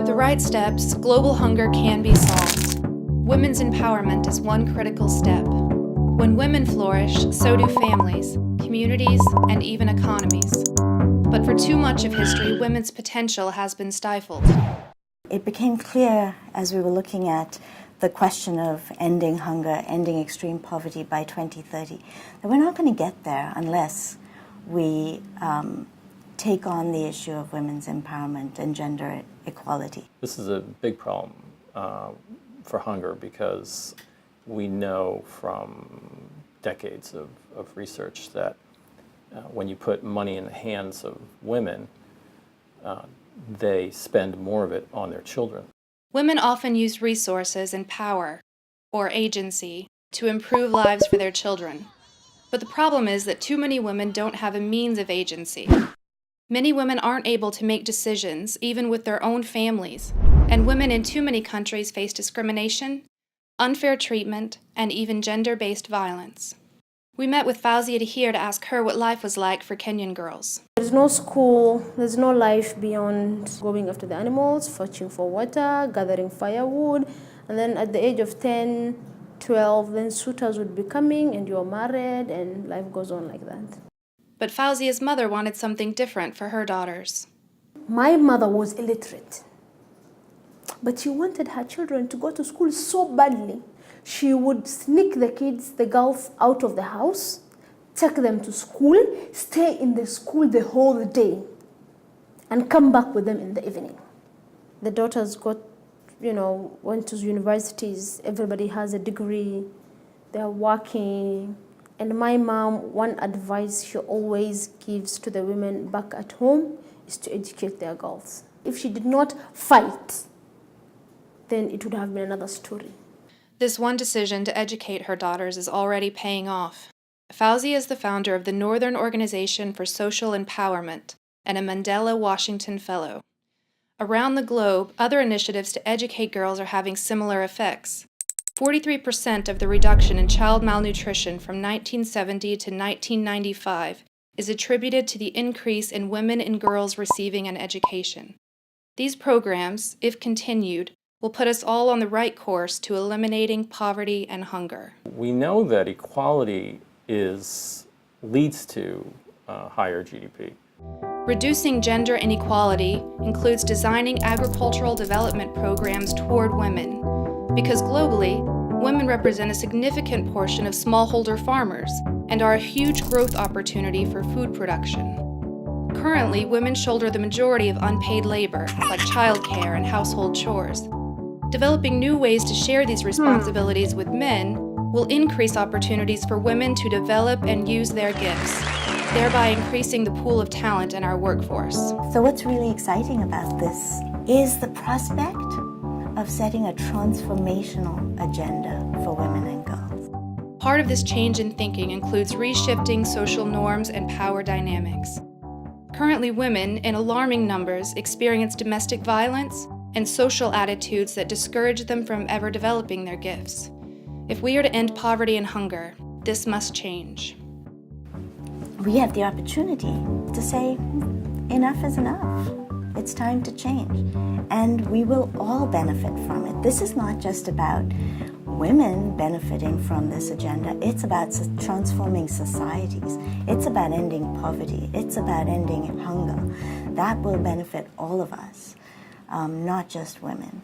With the right steps, global hunger can be solved. Women's empowerment is one critical step. When women flourish, so do families, communities, and even economies. But for too much of history, women's potential has been stifled. It became clear as we were looking at the question of ending hunger, ending extreme poverty by 2030, that we're not going to get there unless we take on the issue of women's empowerment and gender equality. This is a big problem for hunger because we know from decades of research that when you put money in the hands of women, they spend more of it on their children. Women often use resources and power, or agency, to improve lives for their children. But the problem is that too many women don't have a means of agency. Many women aren't able to make decisions, even with their own families, and women in too many countries face discrimination, unfair treatment, and even gender-based violence. We met with Fauzia Tahir to ask her what life was like for Kenyan girls. There's no school, there's no life beyond going after the animals, fetching for water, gathering firewood, and then at the age of 10, 12, then suitors would be coming and you're married and life goes on like that. But Fauzia's mother wanted something different for her daughters. My mother was illiterate, but she wanted her children to go to school so badly. She would sneak the kids, the girls, out of the house, take them to school, stay in the school the whole day, and come back with them in the evening. The daughters went to universities, everybody has a degree, they're working. And my mom, one advice she always gives to the women back at home is to educate their girls. If she did not fight, then it would have been another story. This one decision to educate her daughters is already paying off. Fauzia is the founder of the Northern Organization for Social Empowerment and a Mandela Washington Fellow. Around the globe, other initiatives to educate girls are having similar effects. 43% of the reduction in child malnutrition from 1970 to 1995 is attributed to the increase in women and girls receiving an education. These programs, if continued, will put us all on the right course to eliminating poverty and hunger. We know that equality leads to higher GDP. Reducing gender inequality includes designing agricultural development programs toward women, because globally, women represent a significant portion of smallholder farmers and are a huge growth opportunity for food production. Currently, women shoulder the majority of unpaid labor, like childcare and household chores. Developing new ways to share these responsibilities with men will increase opportunities for women to develop and use their gifts, thereby increasing the pool of talent in our workforce. So what's really exciting about this is the prospect of setting a transformational agenda for women and girls. Part of this change in thinking includes reshifting social norms and power dynamics. Currently, women, in alarming numbers, experience domestic violence and social attitudes that discourage them from ever developing their gifts. If we are to end poverty and hunger, this must change. We have the opportunity to say, enough is enough. It's time to change. And we will all benefit from it. This is not just about women benefiting from this agenda. It's about transforming societies. It's about ending poverty. It's about ending hunger. That will benefit all of us, not just women.